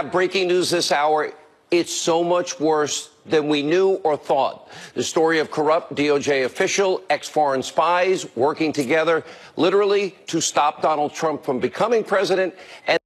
Breaking news this hour. It's so much worse than we knew or thought. The story of corrupt DOJ official, ex-foreign spies working together literally to stop Donald Trump from becoming president, and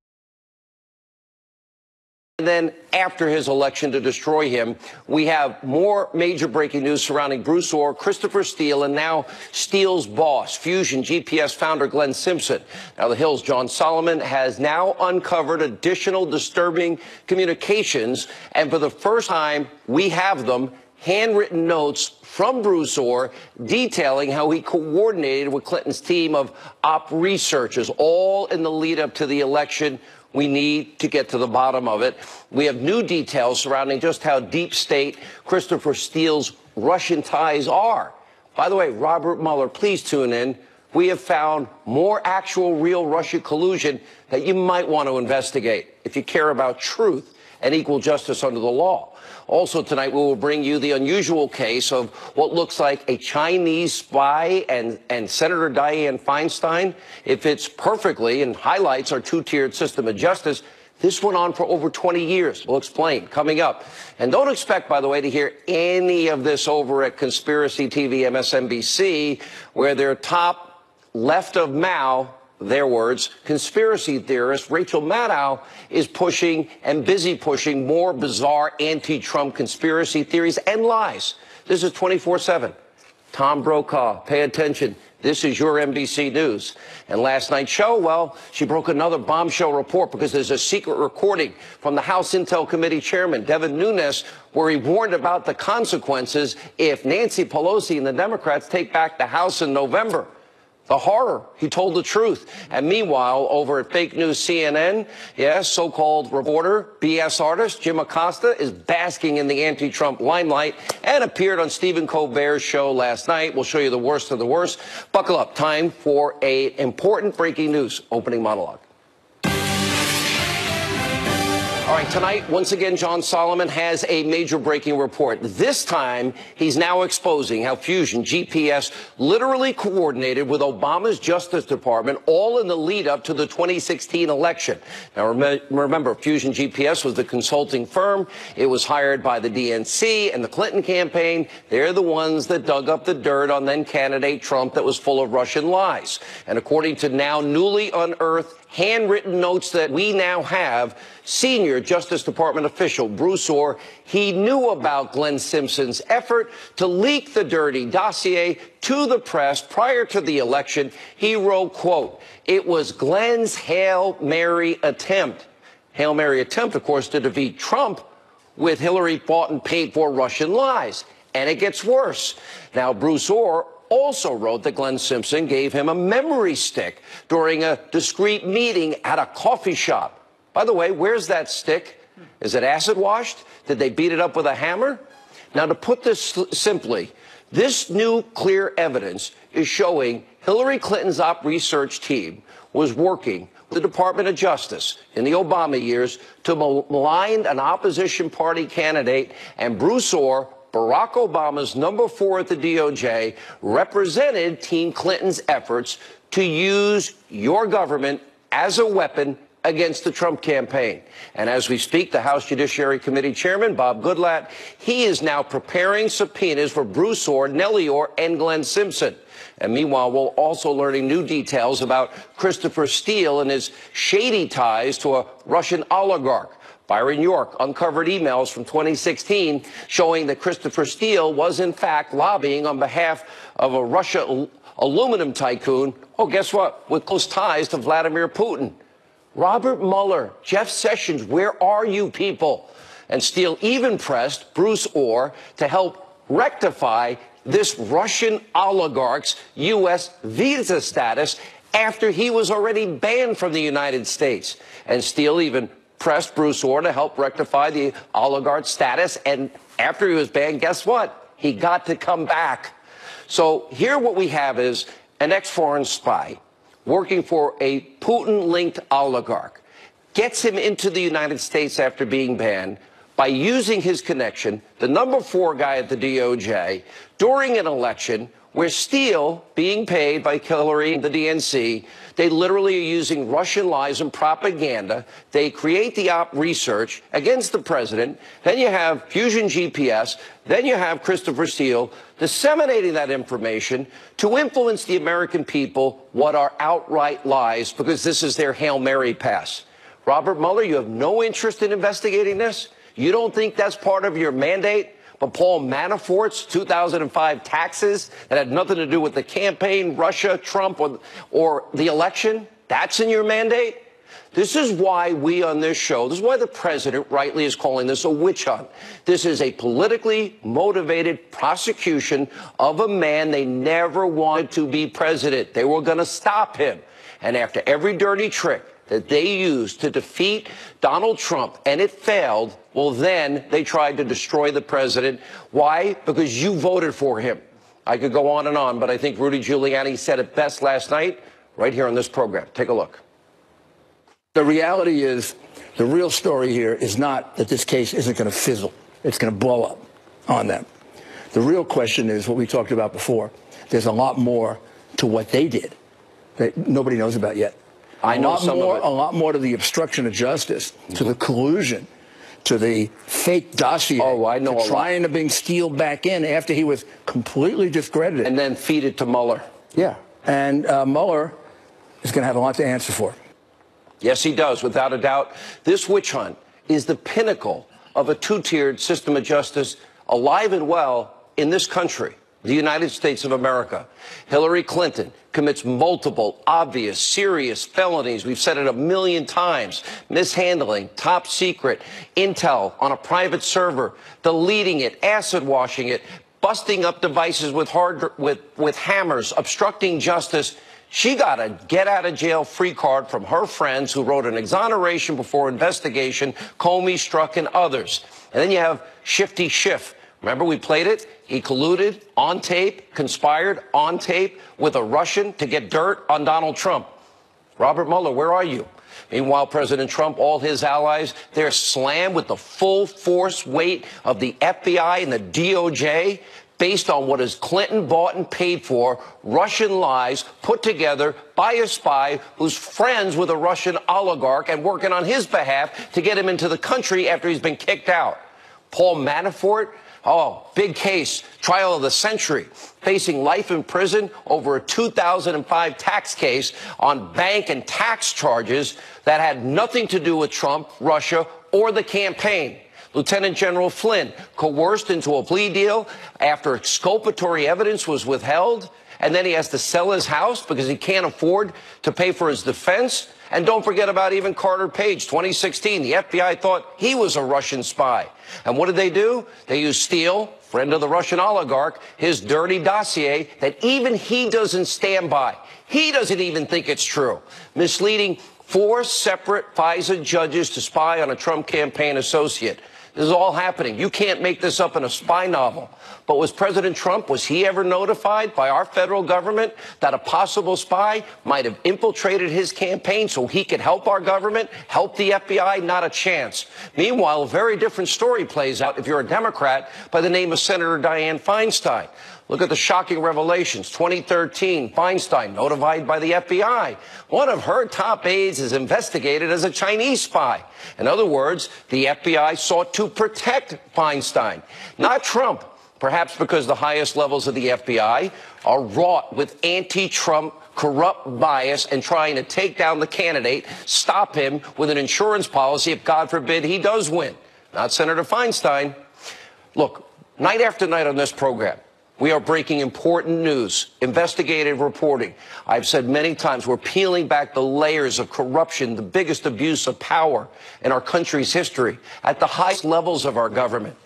then after his election to destroy him. We have more major breaking news surrounding Bruce Orr, Christopher Steele, and now Steele's boss, Fusion GPS founder Glenn Simpson. Now, The Hill's John Solomon has now uncovered additional disturbing communications, and for the first time, we have them, handwritten notes from Bruce Orr detailing how he coordinated with Clinton's team of op researchers, all in the lead up to the election. We need to get to the bottom of it. We have new details surrounding just how deep state Christopher Steele's Russian ties are. By the way, Robert Mueller, please tune in. We have found more actual real Russia collusion that you might want to investigate if you care about truth and equal justice under the law. Also tonight, we will bring you the unusual case of what looks like a Chinese spy and Senator Dianne Feinstein. It fits perfectly and highlights our two-tiered system of justice. This went on for over 20 years. We'll explain coming up. And don't expect, by the way, to hear any of this over at Conspiracy TV MSNBC, where their top left of Mao, their words, conspiracy theorist Rachel Maddow is pushing and busy pushing more bizarre anti-Trump conspiracy theories and lies. This is 24/7. Tom Brokaw, pay attention. This is your NBC News. And last night's show, well, she broke another bombshell report because there's a secret recording from the House Intel Committee Chairman, Devin Nunes, where he warned about the consequences if Nancy Pelosi and the Democrats take back the House in November. The horror. He told the truth. And meanwhile, over at fake news CNN, yes, so-called reporter, BS artist Jim Acosta is basking in the anti-Trump limelight and appeared on Stephen Colbert's show last night. We'll show you the worst of the worst. Buckle up. Time for an important breaking news opening monologue. All right, tonight, once again, John Solomon has a major breaking report. This time, he's now exposing how Fusion GPS literally coordinated with Obama's Justice Department, all in the lead up to the 2016 election. Now, remember, Fusion GPS was the consulting firm. It was hired by the DNC and the Clinton campaign. They're the ones that dug up the dirt on then candidate Trump that was full of Russian lies. And according to now newly unearthed handwritten notes that we now have, senior Justice Department official Bruce Orr, he knew about Glenn Simpson's effort to leak the dirty dossier to the press prior to the election. He wrote, quote, "It was Glenn's Hail Mary attempt." Hail Mary attempt, of course, to defeat Trump with Hillary bought and paid for Russian lies. And it gets worse. Now, Bruce Orr also wrote that Glenn Simpson gave him a memory stick during a discreet meeting at a coffee shop. By the way, where's that stick? Is it acid washed? Did they beat it up with a hammer? Now, to put this simply, this new clear evidence is showing Hillary Clinton's op research team was working with the Department of Justice in the Obama years to malign an opposition party candidate, and Bruce Orr, Barack Obama's number 4 at the DOJ, represented Team Clinton's efforts to use your government as a weapon against the Trump campaign. And as we speak, the House Judiciary Committee Chairman, Bob Goodlatte, he is now preparing subpoenas for Bruce Orr, Nellie Orr, and Glenn Simpson. And meanwhile, we're also learning new details about Christopher Steele and his shady ties to a Russian oligarch. Byron York uncovered emails from 2016 showing that Christopher Steele was, in fact, lobbying on behalf of a Russia aluminum tycoon. Oh, guess what? With close ties to Vladimir Putin. Robert Mueller, Jeff Sessions, where are you people? And Steele even pressed Bruce Orr to help rectify this Russian oligarch's U.S. visa status after he was already banned from the United States. And Steele even pressed Bruce Orr to help rectify the oligarch status. And after he was banned, guess what? He got to come back. So here what we have is an ex-foreign spy working for a Putin-linked oligarch, gets him into the United States after being banned by using his connection, the number 4 guy at the DOJ, during an election where Steele, being paid by Hillary and the DNC, they literally are using Russian lies and propaganda. They create the op research against the president. Then you have Fusion GPS. Then you have Christopher Steele disseminating that information to influence the American people what are outright lies, because this is their Hail Mary pass. Robert Mueller, you have no interest in investigating this? You don't think that's part of your mandate? But Paul Manafort's 2005 taxes that had nothing to do with the campaign, Russia, Trump, or the election, that's in your mandate? This is why we on this show, this is why the president rightly is calling this a witch hunt. This is a politically motivated prosecution of a man they never wanted to be president. They were going to stop him. And after every dirty trick that they used to defeat Donald Trump, and it failed, well, then they tried to destroy the president. Why? Because you voted for him. I could go on and on, but I think Rudy Giuliani said it best last night right here on this program. Take a look. The reality is, the real story here is not that this case isn't going to fizzle. It's going to blow up on them. The real question is what we talked about before. There's a lot more to what they did that nobody knows about yet. I know some of it. A lot more to the obstruction of justice, to the collusion, to the fake dossier. Oh, I know. To trying to bring Steele back in after he was completely discredited. And then feed it to Mueller. Yeah. And Mueller is going to have a lot to answer for. Yes, he does, without a doubt. This witch hunt is the pinnacle of a two-tiered system of justice alive and well in this country, the United States of America. Hillary Clinton commits multiple, obvious, serious felonies. We've said it a million times. Mishandling, top secret, intel on a private server, deleting it, acid washing it, busting up devices with hammers, obstructing justice. She got a get-out-of-jail-free card from her friends who wrote an exoneration before investigation, Comey, Strzok, and others. And then you have Shifty Schiff. Remember, we played it? He colluded on tape, conspired on tape with a Russian to get dirt on Donald Trump. Robert Mueller, where are you? Meanwhile, President Trump, all his allies, they're slammed with the full force weight of the FBI and the DOJ based on what is Clinton bought and paid for, Russian lies put together by a spy who's friends with a Russian oligarch and working on his behalf to get him into the country after he's been kicked out. Paul Manafort, oh, big case, trial of the century, facing life in prison over a 2005 tax case on bank and tax charges that had nothing to do with Trump, Russia, or the campaign. Lieutenant General Flynn coerced into a plea deal after exculpatory evidence was withheld, and then he has to sell his house because he can't afford to pay for his defense. And don't forget about even Carter Page, 2016. The FBI thought he was a Russian spy. And what did they do? They used Steele, friend of the Russian oligarch, his dirty dossier that even he doesn't stand by. He doesn't even think it's true. Misleading 4 separate FISA judges to spy on a Trump campaign associate. This is all happening. You can't make this up in a spy novel. But was President Trump, was he ever notified by our federal government that a possible spy might have infiltrated his campaign so he could help our government, help the FBI? Not a chance. Meanwhile, a very different story plays out if you're a Democrat by the name of Senator Dianne Feinstein. Look at the shocking revelations. 2013, Feinstein notified by the FBI. One of her top aides is investigated as a Chinese spy. In other words, the FBI sought to protect Feinstein, not Trump, perhaps because the highest levels of the FBI are wrought with anti-Trump corrupt bias and trying to take down the candidate, stop him with an insurance policy if, God forbid, he does win. Not Senator Feinstein. Look, night after night on this program, we are breaking important news, investigative reporting. I've said many times we're peeling back the layers of corruption, the biggest abuse of power in our country's history at the highest levels of our government.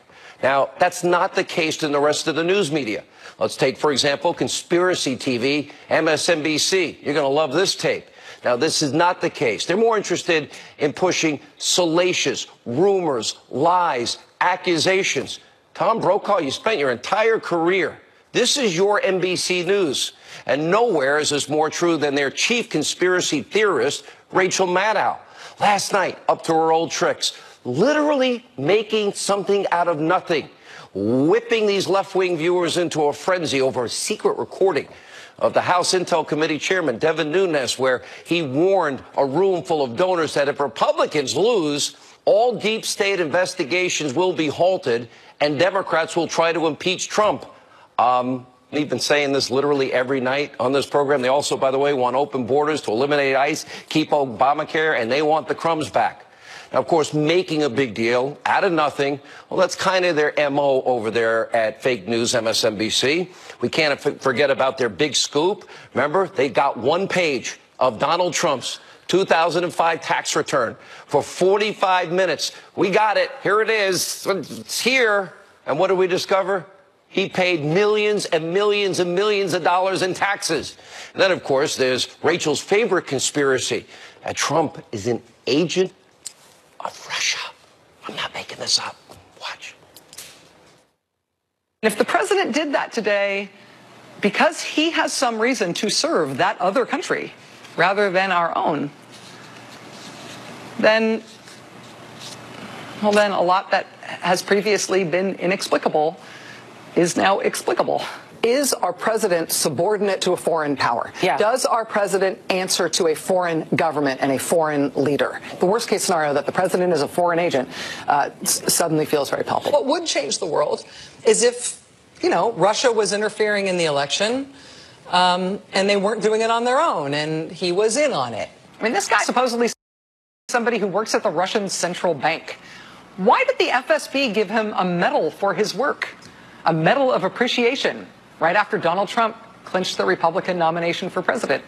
Now, that's not the case in the rest of the news media. Let's take, for example, Conspiracy TV, MSNBC. You're going to love this tape. Now, this is not the case. They're more interested in pushing salacious rumors, lies, accusations. Tom Brokaw, you spent your entire career. This is your NBC News. And nowhere is this more true than their chief conspiracy theorist, Rachel Maddow. Last night, up to her old tricks, literally making something out of nothing, whipping these left-wing viewers into a frenzy over a secret recording of the House Intel Committee Chairman Devin Nunes, where he warned a room full of donors that if Republicans lose, all deep state investigations will be halted and Democrats will try to impeach Trump. We've been saying this literally every night on this program. They also, by the way, want open borders to eliminate ICE, keep Obamacare, and they want the crumbs back. Now, of course, making a big deal out of nothing, well, that's kind of their MO over there at fake news MSNBC. We can't forget about their big scoop. Remember, they got one page of Donald Trump's 2005 tax return for 45 minutes. We got it. Here it is. It's here. And what did we discover? He paid millions and millions and millions of dollars in taxes. And then, of course, there's Rachel's favorite conspiracy, that Trump is an agent of Russia. I'm not making this up. Watch. If the president did that today, because he has some reason to serve that other country rather than our own, then a lot that has previously been inexplicable is now explicable. Is our president subordinate to a foreign power? Yeah. Does our president answer to a foreign government and a foreign leader? The worst case scenario that the president is a foreign agent suddenly feels very palpable. What would change the world is if, Russia was interfering in the election and they weren't doing it on their own and he was in on it. I mean, this guy supposedly somebody who works at the Russian central bank. Why did the FSB give him a medal for his work? A medal of appreciation right after Donald Trump clinched the Republican nomination for president.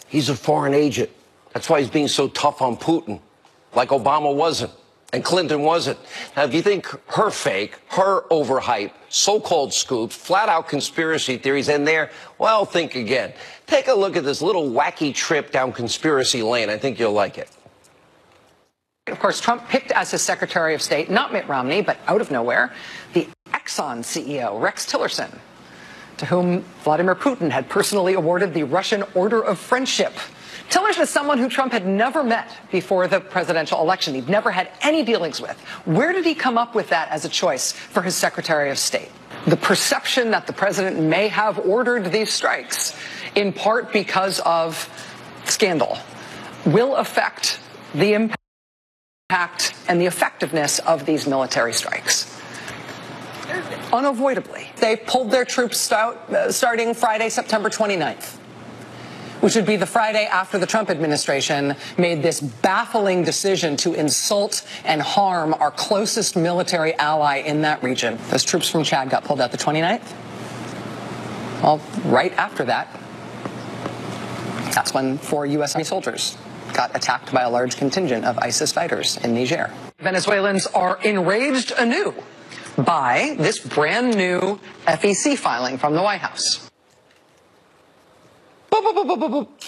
He's a foreign agent. That's why he's being so tough on Putin, like Obama wasn't and Clinton wasn't. Now, if you think her fake, her overhype, so-called scoops, flat-out conspiracy theories, and there, well, think again. Take a look at this little wacky trip down conspiracy lane. I think you'll like it. Of course, Trump picked as his Secretary of State, not Mitt Romney, but out of nowhere, the Exxon CEO, Rex Tillerson, to whom Vladimir Putin had personally awarded the Russian Order of Friendship. Tillerson is someone who Trump had never met before the presidential election. He'd never had any dealings with. Where did he come up with that as a choice for his Secretary of State? The perception that the president may have ordered these strikes, in part because of scandal, will affect the impact and the effectiveness of these military strikes. Unavoidably. They pulled their troops out starting Friday, September 29th, which would be the Friday after the Trump administration made this baffling decision to insult and harm our closest military ally in that region. Those troops from Chad got pulled out the 29th. Well, right after that, that's when 4 U.S. Army soldiers got attacked by a large contingent of ISIS fighters in Niger. Venezuelans are enraged anew by this brand new FEC filing from the White House.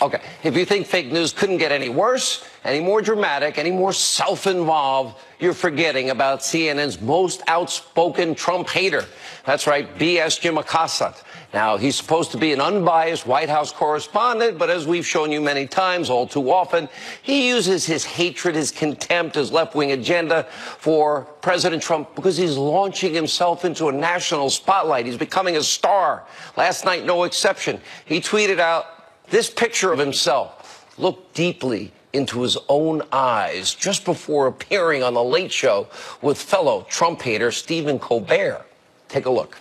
Okay, if you think fake news couldn't get any worse, any more dramatic, any more self-involved, you're forgetting about CNN's most outspoken Trump hater. That's right, B.S. Jim Acosta. Now, he's supposed to be an unbiased White House correspondent, but as we've shown you many times, all too often, he uses his hatred, his contempt, his left-wing agenda for President Trump because he's launching himself into a national spotlight. He's becoming a star. Last night, no exception. He tweeted out this picture of himself. Look deeply into his own eyes just before appearing on The Late Show with fellow Trump hater Stephen Colbert. Take a look.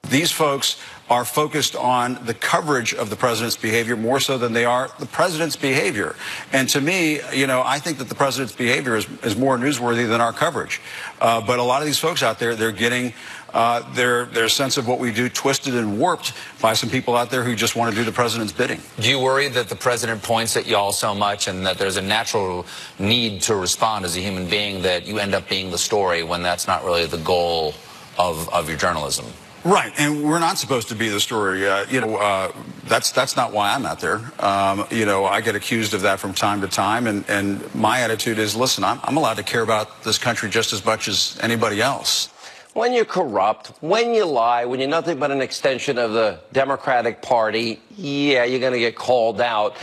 These folks are focused on the coverage of the president's behavior more so than they are the president's behavior. And to me, I think that the president's behavior is more newsworthy than our coverage. But a lot of these folks out there, they're getting their sense of what we do twisted and warped by some people out there who just want to do the president's bidding. Do you worry that the president points at y'all so much and that there's a natural need to respond as a human being that you end up being the story when that's not really the goal of your journalism? Right, and we're not supposed to be the story. That's not why I'm out there. I get accused of that from time to time, and my attitude is, listen, I'm allowed to care about this country just as much as anybody else. When you're corrupt, when you lie, when you're nothing but an extension of the Democratic Party, yeah, you're going to get called out.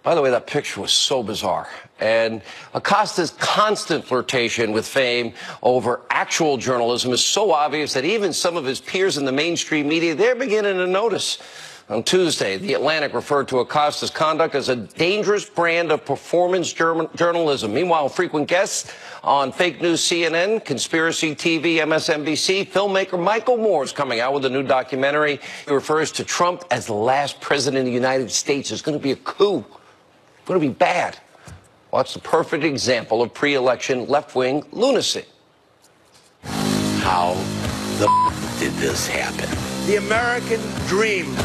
By the way, that picture was so bizarre. And Acosta's constant flirtation with fame over actual journalism is so obvious that even some of his peers in the mainstream media, they're beginning to notice. On Tuesday, The Atlantic referred to Acosta's conduct as a dangerous brand of performance journalism. Meanwhile, frequent guests on fake news CNN, conspiracy TV, MSNBC, filmmaker Michael Moore is coming out with a new documentary. He refers to Trump as the last president of the United States. It's going to be a coup. It's going to be bad. Well, it's the perfect example of pre-election left-wing lunacy. How the did this happen? The American dream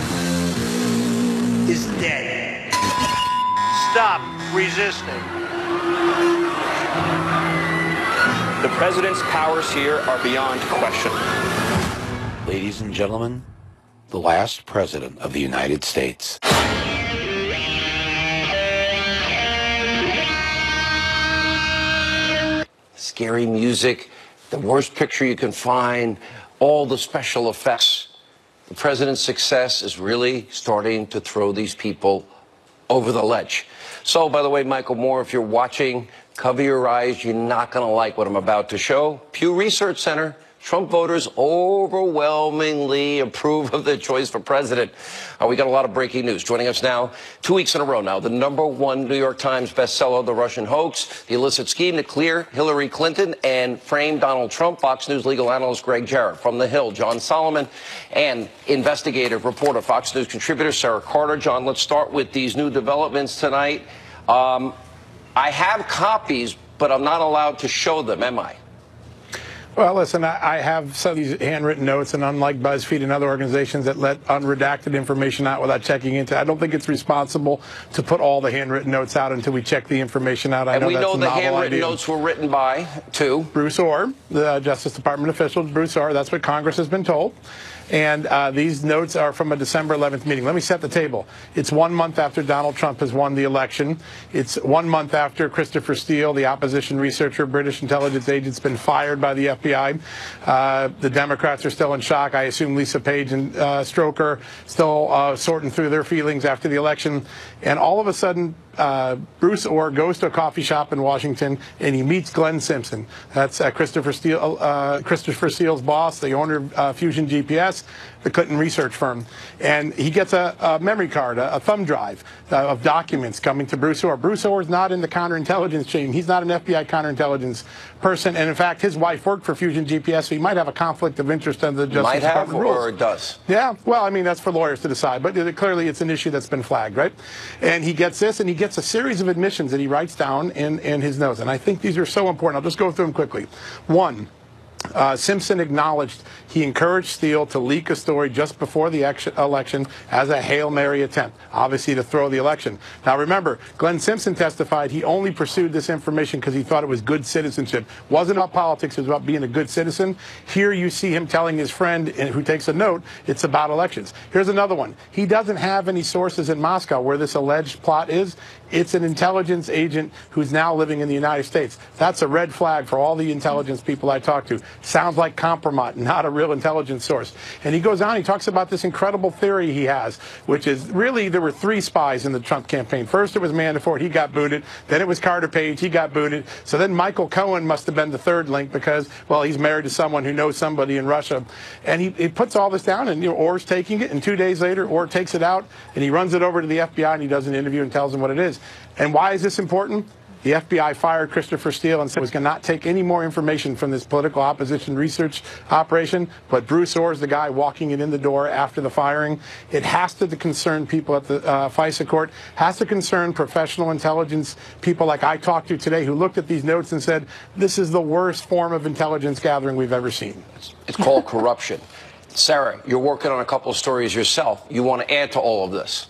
is dead. Stop resisting. The president's powers here are beyond question. Ladies and gentlemen, the last president of the United States. Scary music, the worst picture you can find, all the special effects. The president's success is really starting to throw these people over the ledge. So, by the way, Michael Moore, if you're watching, cover your eyes. You're not going to like what I'm about to show. Pew Research Center. Trump voters overwhelmingly approve of the choice for president. We got a lot of breaking news. Joining us now, 2 weeks in a row now, the #1 New York Times bestseller, The Russian Hoax, the illicit scheme to clear Hillary Clinton and frame Donald Trump, Fox News legal analyst Greg Jarrett. From the Hill, John Solomon, and investigative reporter, Fox News contributor Sarah Carter. John, let's start with these new developments tonight. I have copies, but I'm not allowed to show them, am I? Well, listen, I have some of these handwritten notes, and unlike BuzzFeed and other organizations that let unredacted information out without checking into it, I don't think it's responsible to put all the handwritten notes out until we check the information out. And we know the handwritten notes were written by, too? Bruce Orr, the Justice Department official, Bruce Orr. That's what Congress has been told. And these notes are from a December 11th meeting. Let me set the table. It's 1 month after Donald Trump has won the election. It's 1 month after Christopher Steele, the opposition researcher, British intelligence agent, has been fired by the FBI. The Democrats are still in shock. I assume Lisa Page and Stroker still sorting through their feelings after the election. And all of a sudden, Bruce Orr goes to a coffee shop in Washington, and he meets Glenn Simpson. That's Christopher Steele's boss, the owner of Fusion GPS, the Clinton research firm. And he gets a memory card, a thumb drive of documents coming to Bruce Orr. Bruce Orr is not in the counterintelligence chain. He's not an FBI counterintelligence person. And in fact, his wife worked for Fusion GPS, so he might have a conflict of interest under the Justice Department rules. Or it does? Yeah, well, I mean, that's for lawyers to decide. But clearly it's an issue that's been flagged, right? And he gets this, and he gets a series of admissions that he writes down in his notes. And I think these are so important. I'll just go through them quickly. One, Simpson acknowledged he encouraged Steele to leak a story just before the election as a Hail Mary attempt, obviously to throw the election. Now remember, Glenn Simpson testified he only pursued this information because he thought it was good citizenship. It wasn't about politics, it was about being a good citizen. Here you see him telling his friend who takes a note, it's about elections. Here's another one. He doesn't have any sources in Moscow where this alleged plot is. It's an intelligence agent who's now living in the United States. That's a red flag for all the intelligence people I talk to. Sounds like compromise, not a real intelligence source. And he goes on, he talks about this incredible theory he has, which is really there were 3 spies in the Trump campaign. First it was Manafort, he got booted. Then it was Carter Page, he got booted. So then Michael Cohen must have been the third link because, well, he's married to someone who knows somebody in Russia. And he puts all this down, and Orr's taking it, and 2 days later, Orr takes it out, and he runs it over to the FBI, and he does an interview and tells them what it is. And why is this important? The FBI fired Christopher Steele and said it was going to not take any more information from this political opposition research operation, but Bruce Orr is the guy walking it in the door after the firing. It has to concern people at the FISA court, has to concern professional intelligence people like I talked to today who looked at these notes and said, this is the worst form of intelligence gathering we've ever seen. It's called corruption. Sarah, you're working on a couple of stories yourself. You want to add to all of this?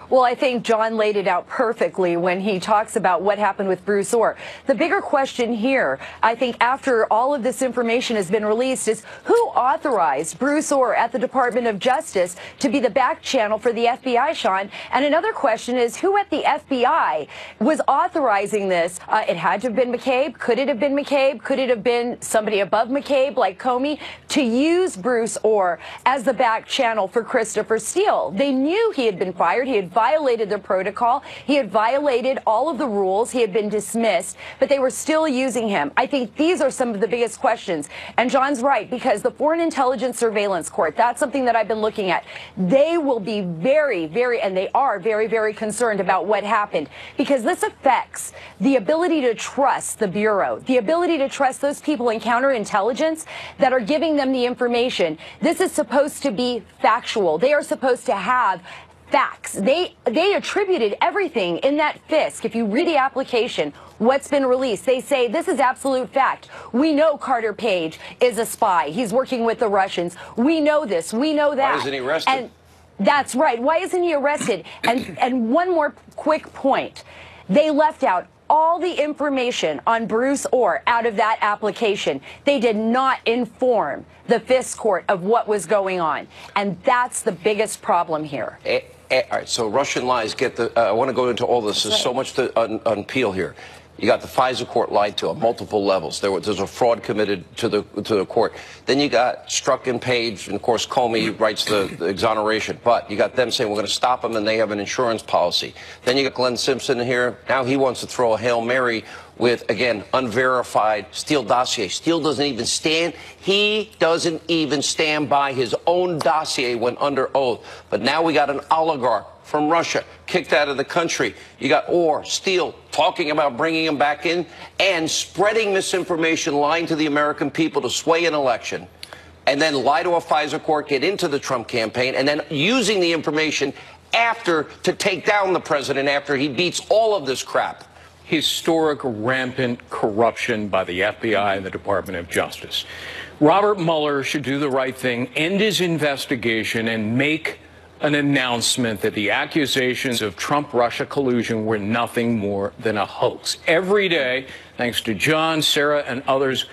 Well, I think John laid it out perfectly when he talks about what happened with Bruce Orr. The bigger question here, I think, after all of this information has been released is who authorized Bruce Orr at the Department of Justice to be the back channel for the FBI, Sean? And another question is who at the FBI was authorizing this? It had to have been McCabe. Could it have been McCabe? Could it have been somebody above McCabe like Comey to use Bruce Orr as the back channel for Christopher Steele? They knew he had been fired. He had violated the protocol. He had violated all of the rules. He had been dismissed, but they were still using him. I think these are some of the biggest questions. And John's right, because the Foreign Intelligence Surveillance Court, that's something that I've been looking at. They will be very, very, and they are very, very concerned about what happened, because this affects the ability to trust the Bureau, the ability to trust those people in counterintelligence that are giving them the information. This is supposed to be factual. They are supposed to have facts. They attributed everything in that FISC. If you read the application, what's been released, they say this is absolute fact. We know Carter Page is a spy. He's working with the Russians. We know this. We know that. Why isn't he arrested? And that's right. Why isn't he arrested? And one more quick point. They left out all the information on Bruce Orr out of that application. They did not inform the FISC court of what was going on. And that's the biggest problem here. All right, so Russian lies get the. I want to go into all this. There's so much to unpeel here. You got the FISA court lied to on multiple levels. There's a fraud committed to the court. Then you got Strzok and Page, and of course Comey writes the exoneration. But you got them saying we're going to stop them, and they have an insurance policy. Then you got Glenn Simpson here. Now he wants to throw a Hail Mary with, again, unverified Steele dossier. Steele doesn't even stand. He doesn't even stand by his own dossier when under oath. But now we got an oligarch from Russia kicked out of the country. You got Orr, Steele talking about bringing him back in and spreading misinformation, lying to the American people to sway an election, and then lie to a FISA court, get into the Trump campaign, and then using the information after to take down the president after he beats all of this crap. Historic, rampant corruption by the FBI and the Department of Justice. Robert Mueller should do the right thing, end his investigation, and make an announcement that the accusations of Trump-Russia collusion were nothing more than a hoax. Every day, thanks to John, Sarah, and others,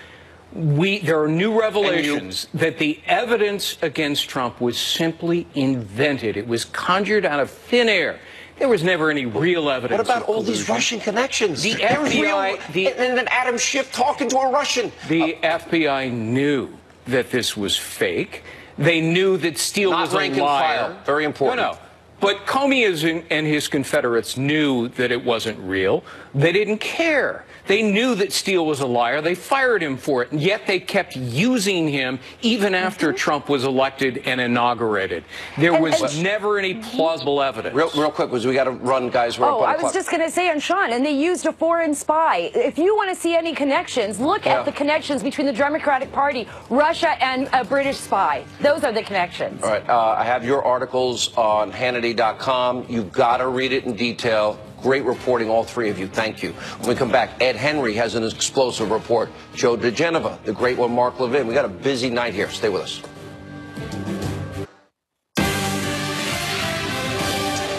there are new revelations that the evidence against Trump was simply invented. It was conjured out of thin air. There was never any real evidence. What about all these Russian connections? The FBI, and then Adam Schiff talking to a Russian. The FBI knew that this was fake. They knew that Steele was a liar. File. Very important. No. But Comey and his Confederates knew that it wasn't real. They didn't care. They knew that Steele was a liar. They fired him for it, and yet they kept using him even after Trump was elected and inaugurated. There was never any plausible evidence. Real quick, because we got to run, guys. We're up on the I clock. was just going to say on Sean, and they used a foreign spy. If you want to see any connections, look at the connections between the Democratic Party, Russia, and a British spy. Those are the connections. All right, I have your articles on Hannity.com. You've got to read it in detail. Great reporting, all three of you. Thank you. When we come back, Ed Henry has an explosive report. Joe DeGeneva, the great one, Mark Levin. We got a busy night here. Stay with us.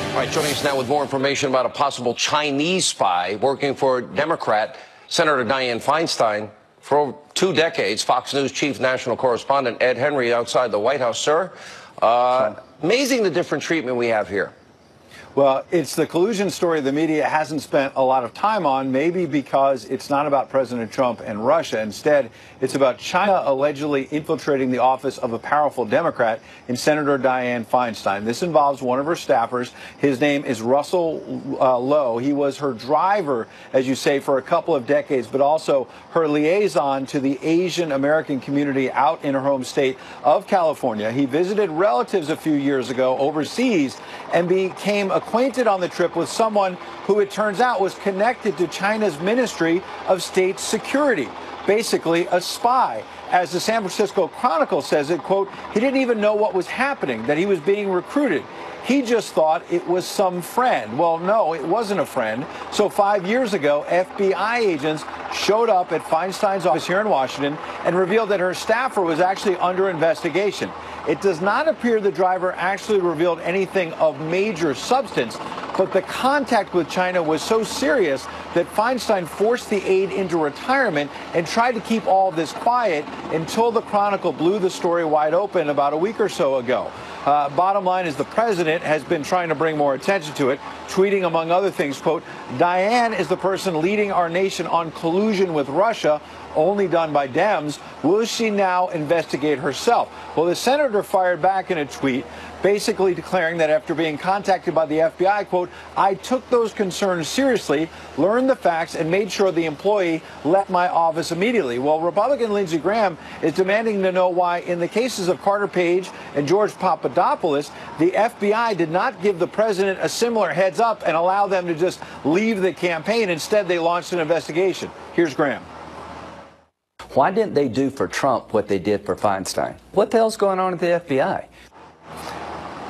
All right, joining us now with more information about a possible Chinese spy working for Democrat Senator Dianne Feinstein for 2 decades. Fox News chief national correspondent Ed Henry outside the White House. Sir, amazing the different treatment we have here. Well, it's the collusion story the media hasn't spent a lot of time on, maybe because it's not about President Trump and Russia. Instead, it's about China allegedly infiltrating the office of a powerful Democrat in Senator Dianne Feinstein. This involves one of her staffers. His name is Russell Lowe. He was her driver, as you say, for a couple of decades, but also her liaison to the Asian American community out in her home state of California. He visited relatives a few years ago overseas and became acquainted on the trip with someone who it turns out was connected to China's Ministry of State Security, basically a spy. As the San Francisco Chronicle says it, quote, he didn't even know what was happening, that he was being recruited. He just thought it was some friend. Well, no, it wasn't a friend. So 5 years ago, FBI agents showed up at Feinstein's office here in Washington and revealed that her staffer was actually under investigation. It does not appear the driver actually revealed anything of major substance, but the contact with China was so serious that Feinstein forced the aide into retirement and tried to keep all this quiet until the Chronicle blew the story wide open about a week or so ago. Bottom line is the president has been trying to bring more attention to it, tweeting, among other things, quote, Dianne is the person leading our nation on collusion with Russia, only done by Dems. Will she now investigate herself? Well, the senator fired back in a tweet. basically declaring that after being contacted by the FBI, quote, I took those concerns seriously, learned the facts, and made sure the employee left my office immediately. Well, Republican Lindsey Graham is demanding to know why, in the cases of Carter Page and George Papadopoulos, the FBI did not give the president a similar heads up and allow them to just leave the campaign. Instead, they launched an investigation. Here's Graham. Why didn't they do for Trump what they did for Feinstein? What the hell's going on at the FBI?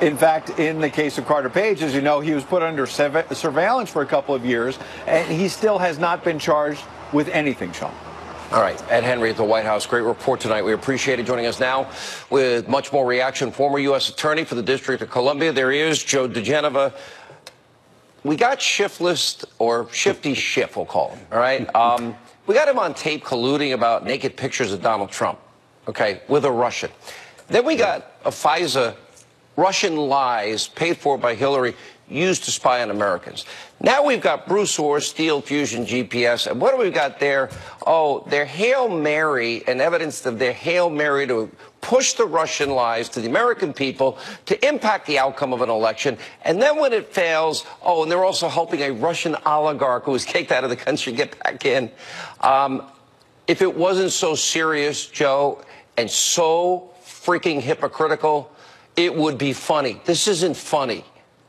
In fact, in the case of Carter Page, as you know, he was put under surveillance for a couple of years, and he still has not been charged with anything, Sean. All right, Ed Henry at the White House. Great report tonight. We appreciate it. Joining us now with much more reaction, former U.S. Attorney for the District of Columbia. There he is, Joe DeGeneva. We got Shiftless, or Shifty Schiff, we'll call him, all right? We got him on tape colluding about naked pictures of Donald Trump, okay, with a Russian. Then we got a FISA, Russian lies paid for by Hillary, used to spy on Americans. Now we've got Bruce Orr, Steele, Fusion, GPS. And what do we got there? Oh, their Hail Mary and evidence of their Hail Mary to push the Russian lies to the American people to impact the outcome of an election. And then when it fails, oh, and they're also helping a Russian oligarch who was kicked out of the country get back in. If it wasn't so serious, Joe, and so freaking hypocritical, it would be funny. This isn't funny.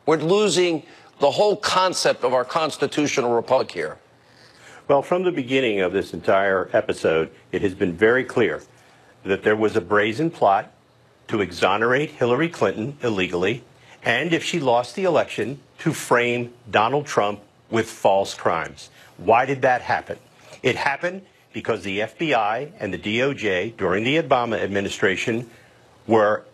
We're losing the whole concept of our constitutional republic here. Well, from the beginning of this entire episode, it has been very clear that there was a brazen plot to exonerate Hillary Clinton illegally, and if she lost the election, to frame Donald Trump with false crimes. Why did that happen? It happened because the FBI and the DOJ during the Obama administration were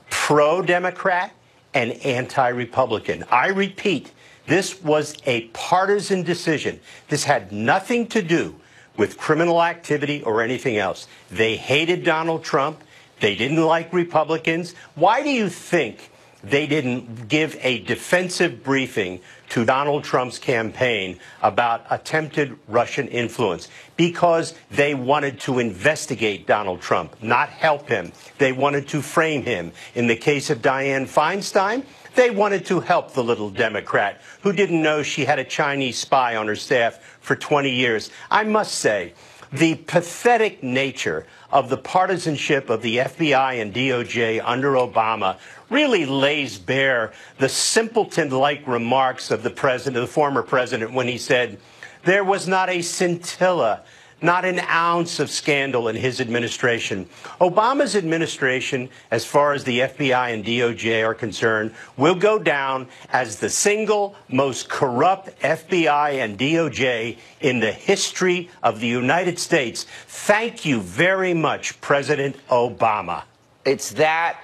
pro-Democrat and anti-Republican. I repeat, this was a partisan decision. This had nothing to do with criminal activity or anything else. They hated Donald Trump. They didn't like Republicans. Why do you think they didn't give a defensive briefing to Donald Trump's campaign about attempted Russian influence? Because they wanted to investigate Donald Trump, not help him. They wanted to frame him. In the case of Dianne Feinstein, they wanted to help the little Democrat who didn't know she had a Chinese spy on her staff for 20 years. I must say, the pathetic nature of the partisanship of the FBI and DOJ under Obama really lays bare the simpleton-like remarks of the president, the former president, when he said there was not a scintilla, not an ounce of scandal in his administration. Obama's administration, as far as the FBI and DOJ are concerned, will go down as the single most corrupt FBI and DOJ in the history of the United States. Thank you very much, President Obama. It's that.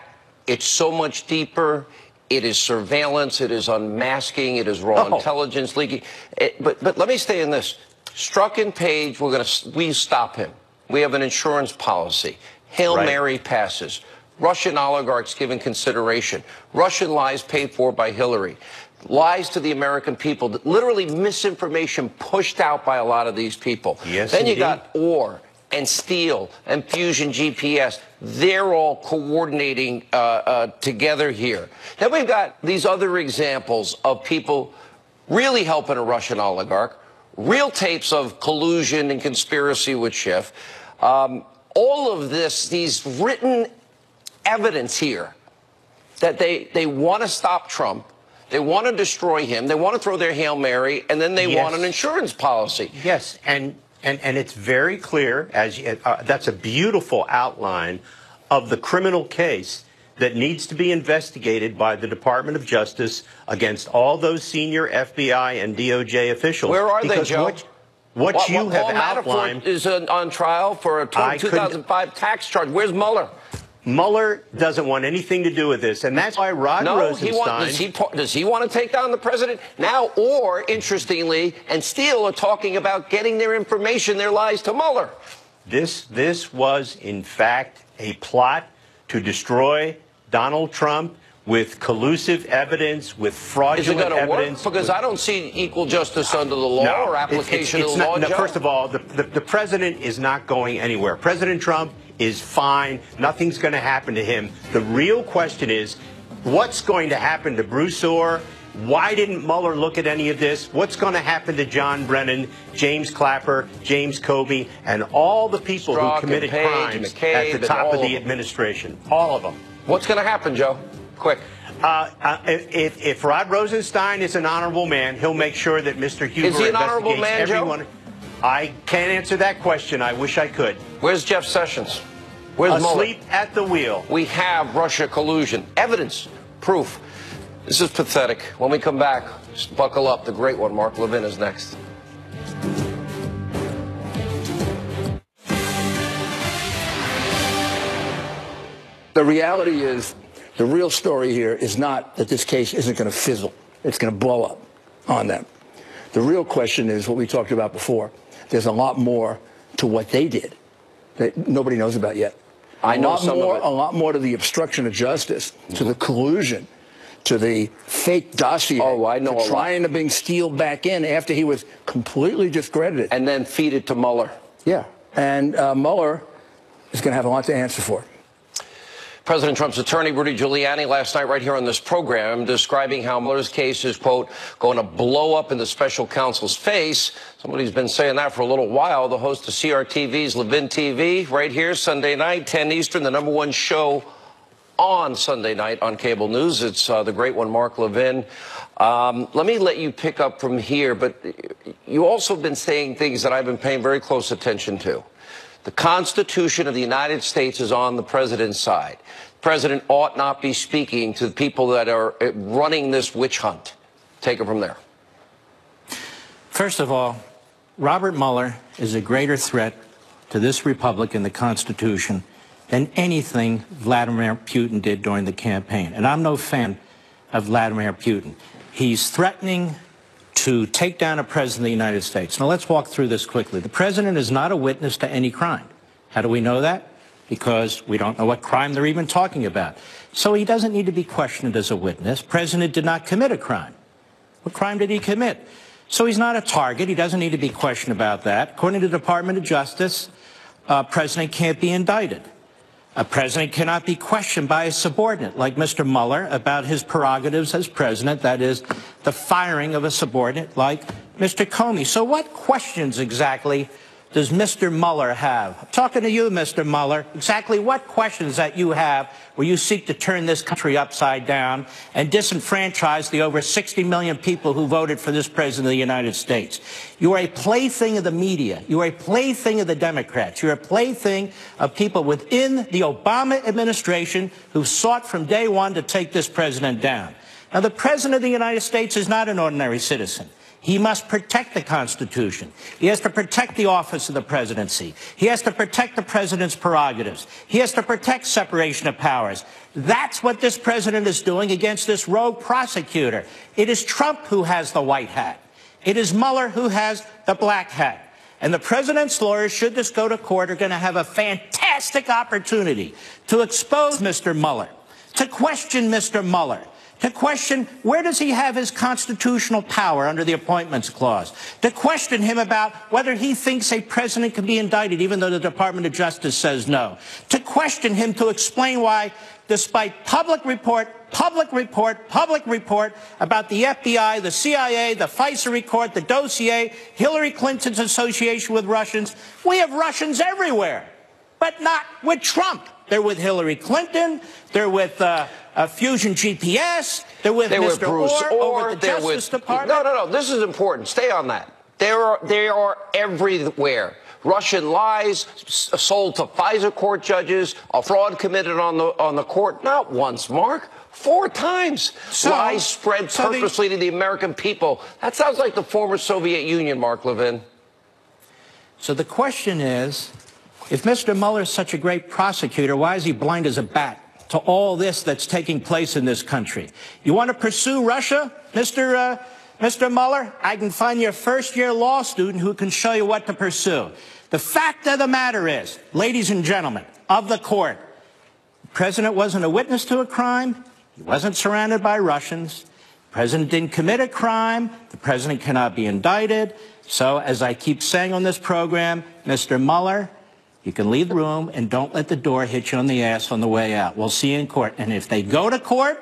It's so much deeper. It is surveillance. It is unmasking. It is raw intelligence leaking. But let me stay in this. Strzok and Page, we stop him. We have an insurance policy. Hail Mary passes. Russian oligarchs given consideration. Russian lies paid for by Hillary. Lies to the American people. Literally misinformation pushed out by a lot of these people. Yes, then indeed. You got Orr and Steele and Fusion GPS. They're all coordinating together here. Then we've got these other examples of people really helping a Russian oligarch. Real tapes of collusion and conspiracy with Schiff. All of this, these written evidence here that they want to stop Trump, they want to destroy him, they want to throw their Hail Mary, and then they want an insurance policy. Yes, and it's very clear, as that's a beautiful outline of the criminal case that needs to be investigated by the Department of Justice against all those senior FBI and DOJ officials. Where are they, Joe? What you have Paul outlined Manafort is on trial for a 2005 tax charge. Where's Mueller? Mueller doesn't want anything to do with this, and that's why Rod Rosenstein... Does he want to take down the president now? Or, interestingly, and Steele are talking about getting their information, their lies to Mueller. This was, in fact, a plot to destroy Donald Trump with collusive evidence, with fraudulent evidence. Is it going to work? Because I don't see equal justice under the law or application of the law. No, first of all, the president is not going anywhere. President Trump is fine. Nothing's going to happen to him. The real question is, What's going to happen to Bruce Orr? Why didn't Mueller look at any of this? What's going to happen to John Brennan, James Clapper, James Comey, and all the people who committed crimes at the top of the administration? All of them. What's going to happen, Joe? Quick. If Rod Rosenstein is an honorable man, he'll make sure that Mr. Huber is he an honorable man, everyone. Joe? I can't answer that question. I wish I could. Where's Jeff Sessions? Where's Mueller? Asleep at the wheel. We have Russia collusion. Evidence. Proof. This is pathetic. When we come back, just buckle up. The great one, Mark Levin, is next. The reality is, the real story here is not that this case isn't going to fizzle. It's going to blow up on them. The real question is what we talked about before. There's a lot more to what they did that nobody knows about yet. I know some of it. A lot more to the obstruction of justice, to the collusion, to the fake dossier. Oh, I know. To trying to bring Steele back in after he was completely discredited. And then feed it to Mueller. Yeah. And Mueller is going to have a lot to answer for. President Trump's attorney, Rudy Giuliani, last night right here on this program, describing how Mueller's case is, quote, going to blow up in the special counsel's face. Somebody's been saying that for a little while. The host of CRTV's Levin TV, right here, Sunday night, 10 Eastern, the #1 show on Sunday night on cable news. It's the great one, Mark Levin. Let me let you pick up from here, but you also been saying things that I've been paying very close attention to. The Constitution of the United States is on the president's side. The president ought not be speaking to the people that are running this witch hunt. Take it from there. First of all, Robert Mueller is a greater threat to this republic and the Constitution than anything Vladimir Putin did during the campaign. And I'm no fan of Vladimir Putin. He's threatening to take down a president of the United States. Now, let's walk through this quickly. The president is not a witness to any crime. How do we know that? Because we don't know what crime they're even talking about. So he doesn't need to be questioned as a witness. President did not commit a crime. What crime did he commit? So he's not a target. He doesn't need to be questioned about that. According to the Department of Justice, a president can't be indicted. A president cannot be questioned by a subordinate like Mr. Mueller about his prerogatives as president, that is, the firing of a subordinate like Mr. Comey. So what questions exactly does Mr. Mueller have? I'm talking to you, Mr. Mueller. Exactly what questions that you have where you seek to turn this country upside down and disenfranchise the over 60 million people who voted for this president of the United States? You are a plaything of the media. You are a plaything of the Democrats. You're a plaything of people within the Obama administration who sought from day one to take this president down. Now, the president of the United States is not an ordinary citizen. He must protect the Constitution. He has to protect the office of the presidency. He has to protect the president's prerogatives. He has to protect separation of powers. That's what this president is doing against this rogue prosecutor. It is Trump who has the white hat. It is Mueller who has the black hat. And the president's lawyers, should this go to court, are going to have a fantastic opportunity to expose Mr. Mueller, to question Mr. Mueller, to question where does he have his constitutional power under the Appointments Clause, to question him about whether he thinks a president can be indicted even though the Department of Justice says no, to question him to explain why, despite public report about the FBI, the CIA, the FISA report, the dossier, Hillary Clinton's association with Russians, we have Russians everywhere, but not with Trump. They're with Hillary Clinton. They're with Fusion GPS. They're with Mr. Orr over the Justice Department. No. This is important. Stay on that. They are everywhere. Russian lies sold to FISA court judges, a fraud committed on the court, not once, Mark, 4 times. Lies spread purposely to the American people. That sounds like the former Soviet Union, Mark Levin. So the question is, if Mr. Mueller is such a great prosecutor, why is he blind as a bat to all this that's taking place in this country? You want to pursue Russia, Mr. Mueller? I can find you a first-year law student who can show you what to pursue. The fact of the matter is, ladies and gentlemen of the court, the president wasn't a witness to a crime. He wasn't surrounded by Russians. The president didn't commit a crime. The president cannot be indicted. So, as I keep saying on this program, Mr. Mueller, you can leave the room and don't let the door hit you on the ass on the way out. We'll see you in court. And if they go to court,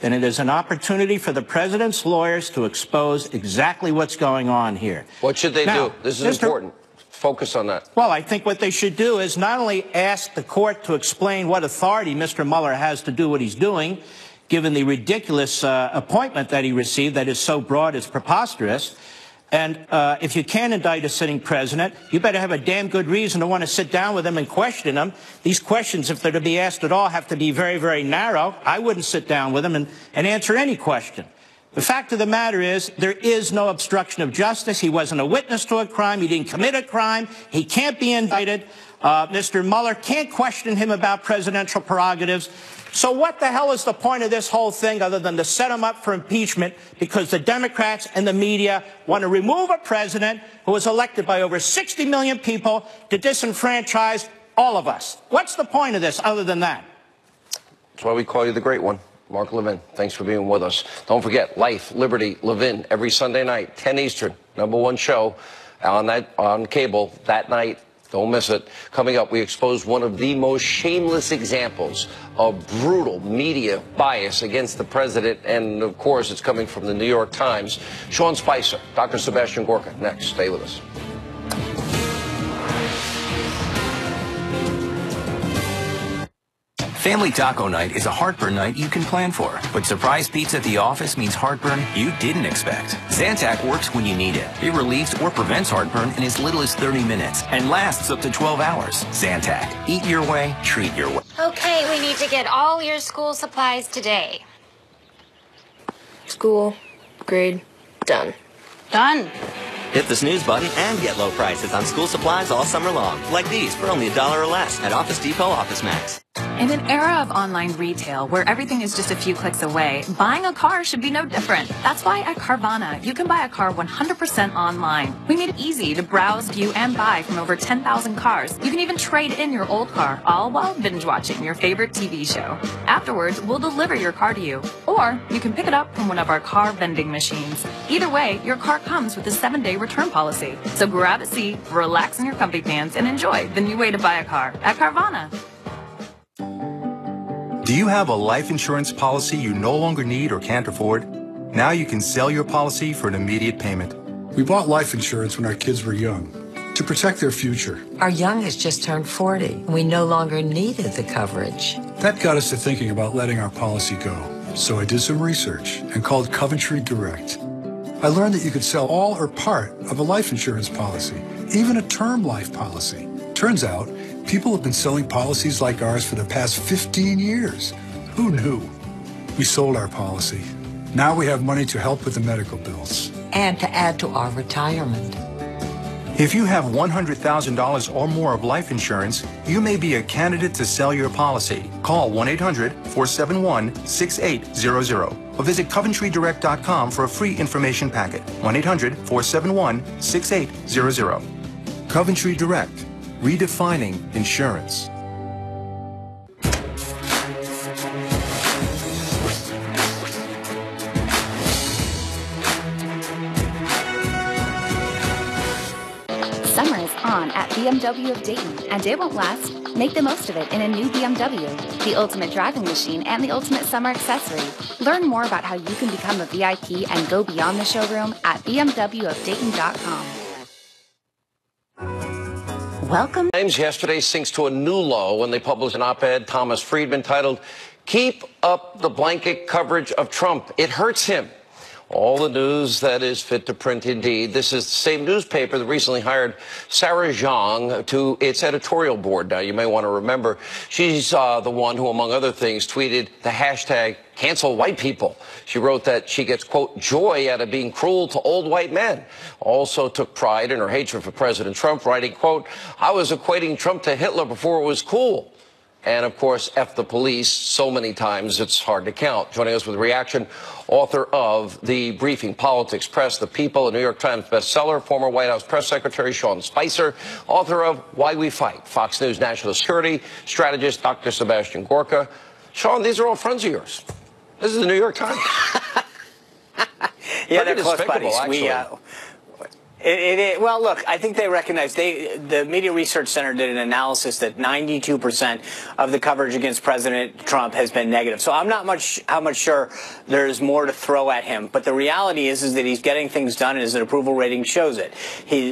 then it is an opportunity for the president's lawyers to expose exactly what's going on here. What should they Now, do? This is important. Focus on that. Well, I think what they should do is not only ask the court to explain what authority Mr. Mueller has to do what he's doing, given the ridiculous appointment that he received that is so broad it's preposterous. And if you can indict a sitting president, you better have a damn good reason to want to sit down with him and question him. These questions, if they're to be asked at all, have to be very, very narrow. I wouldn't sit down with him and answer any question. The fact of the matter is, there is no obstruction of justice. He wasn't a witness to a crime. He didn't commit a crime. He can't be indicted. Mr. Mueller can't question him about presidential prerogatives. So what the hell is the point of this whole thing other than to set him up for impeachment because the Democrats and the media want to remove a president who was elected by over 60 million people to disenfranchise all of us? What's the point of this other than that? That's why we call you the Great One. Mark Levin, thanks for being with us. Don't forget, Life, Liberty, Levin, every Sunday night, 10 Eastern, #1 show on cable that night. Don't miss it. Coming up, we expose one of the most shameless examples of brutal media bias against the president. And, of course, it's coming from the New York Times. Sean Spicer, Dr. Sebastian Gorka, next. Stay with us. Family taco night is a heartburn night you can plan for. But surprise pizza at the office means heartburn you didn't expect. Zantac works when you need it. It relieves or prevents heartburn in as little as 30 minutes and lasts up to 12 hours. Zantac. Eat your way, treat your way. Okay, we need to get all your school supplies today. School, grade, done. Done. Hit the snooze button and get low prices on school supplies all summer long. Like these for only $1 or less at Office Depot Office Max. In an era of online retail where everything is just a few clicks away, buying a car should be no different. That's why at Carvana, you can buy a car 100% online. We made it easy to browse, view, and buy from over 10,000 cars. You can even trade in your old car, all while binge watching your favorite TV show. Afterwards, we'll deliver your car to you. Or you can pick it up from one of our car vending machines. Either way, your car comes with a 7-day return policy. So grab a seat, relax in your comfy pants, and enjoy the new way to buy a car at Carvana. Do you have a life insurance policy you no longer need or can't afford? Now you can sell your policy for an immediate payment. We bought life insurance when our kids were young to protect their future. Our youngest just turned 40, and we no longer needed the coverage. That got us to thinking about letting our policy go. So I did some research and called Coventry Direct. I learned that you could sell all or part of a life insurance policy, even a term life policy. Turns out, people have been selling policies like ours for the past 15 years. Who knew? We sold our policy. Now we have money to help with the medical bills. And to add to our retirement. If you have $100,000 or more of life insurance, you may be a candidate to sell your policy. Call 1-800-471-6800 or visit CoventryDirect.com for a free information packet. 1-800-471-6800. Coventry Direct. Redefining insurance. Summer is on at BMW of Dayton, and it won't last. Make the most of it in a new BMW, the ultimate driving machine and the ultimate summer accessory. Learn more about how you can become a VIP and go beyond the showroom at BMWofDayton.com. Welcome. Times yesterday sinks to a new low when they published an op-ed, Thomas Friedman, titled, "Keep Up the Blanket Coverage of Trump. It Hurts Him." All the news that is fit to print indeed. This is the same newspaper that recently hired Sarah Zhang to its editorial board. Now, you may want to remember, she's the one who, among other things, tweeted the hashtag cancel white people. She wrote that she gets, quote, joy out of being cruel to old white men. Also took pride in her hatred for President Trump, writing, quote, I was equating Trump to Hitler before it was cool. And, of course, F the police so many times it's hard to count. Joining us with a reaction, author of The Briefing, Politics, Press, The People, a New York Times bestseller, former White House press secretary Sean Spicer, author of Why We Fight, Fox News national security strategist Dr. Sebastian Gorka. Sean, these are all friends of yours. This is the New York Times. Yeah, they're close buddies. Well, look, I think they recognize the Media Research Center did an analysis that 92% of the coverage against President Trump has been negative. So I'm not how much sure there's more to throw at him. But the reality is that he's getting things done, and his approval rating shows it.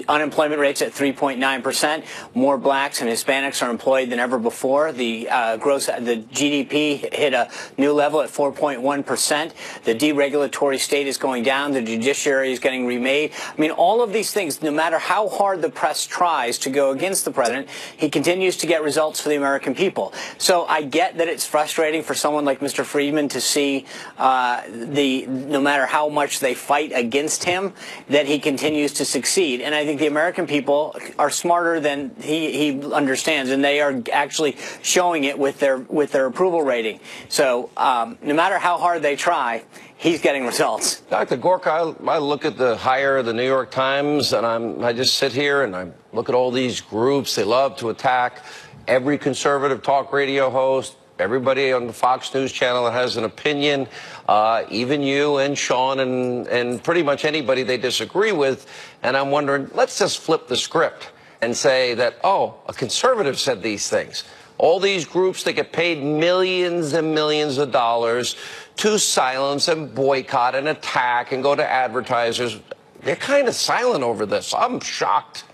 Unemployment rate's at 3.9%. More blacks and Hispanics are employed than ever before. The GDP hit a new level at 4.1%. The deregulatory state is going down. The judiciary is getting remade. I mean, all of these things, no matter how hard the press tries to go against the president, he continues to get results for the American people. So I get that it's frustrating for someone like Mr. Friedman to see no matter how much they fight against him, that he continues to succeed. And I think the American people are smarter than he understands, and they are actually showing it with their approval rating. So no matter how hard they try, he's getting results. Dr. Gorka, I look at the hire of the New York Times, and I just sit here and I look at all these groups. They love to attack every conservative talk radio host, everybody on the Fox News channel that has an opinion, even you and Sean and pretty much anybody they disagree with. And I'm wondering, let's just flip the script and say that, oh, a conservative said these things. All these groups that get paid millions and millions of dollars to silence and boycott and attack and go to advertisers, they're kind of silent over this. I'm shocked.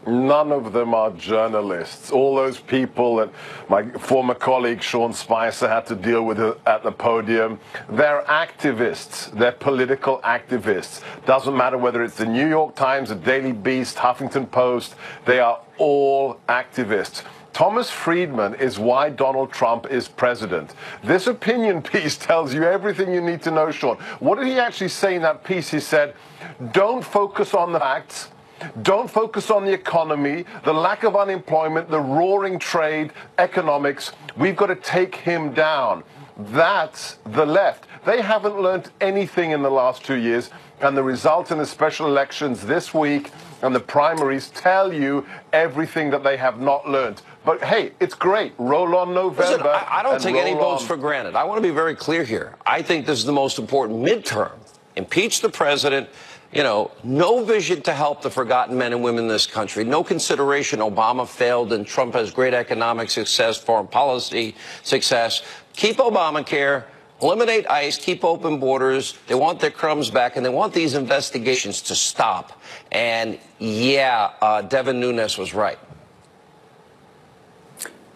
None of them are journalists. All those people that my former colleague Sean Spicer had to deal with at the podium, they're activists. They're political activists. Doesn't matter whether it's the New York Times, the Daily Beast, Huffington Post, they are all activists. Thomas Friedman is why Donald Trump is president. This opinion piece tells you everything you need to know, Sean. What did he actually say in that piece? He said, don't focus on the facts. Don't focus on the economy, the lack of unemployment, the roaring trade, economics. We've got to take him down. That's the left. They haven't learned anything in the last 2 years, and the results in the special elections this week and the primaries tell you everything that they have not learned. But hey, it's great. Roll on November. Listen, I don't take any votes for granted. I want to be very clear here. I think this is the most important midterm. Impeach the president. You know, no vision to help the forgotten men and women in this country. No consideration. Obama failed and Trump has great economic success, foreign policy success. Keep Obamacare. Eliminate ICE, keep open borders. They want their crumbs back, and they want these investigations to stop. And, yeah, Devin Nunes was right.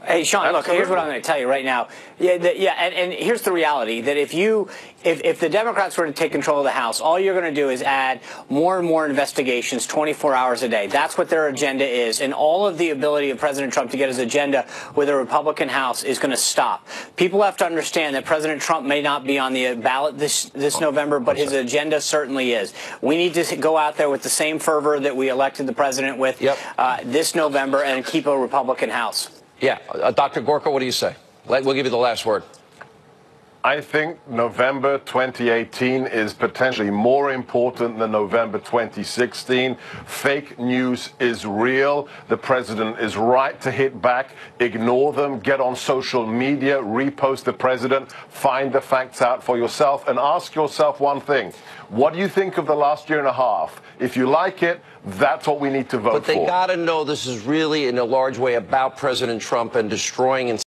Hey, Sean, look, here's what I'm going to tell you right now. And here's the reality, that if the Democrats were to take control of the House, all you're going to do is add more and more investigations 24 hours a day. That's what their agenda is. And all of the ability of President Trump to get his agenda with a Republican House is going to stop. People have to understand that President Trump may not be on the ballot this November, but his agenda certainly is. We need to go out there with the same fervor that we elected the president with this November and keep a Republican House. Yeah. Dr. Gorka, what do you say? We'll give you the last word. I think November 2018 is potentially more important than November 2016. Fake news is real. The president is right to hit back. Ignore them. Get on social media. Repost the president. Find the facts out for yourself and ask yourself one thing. What do you think of the last year and a half? If you like it, that's what we need to vote for. But they got to know this is really, in a large way, about President Trump and destroying and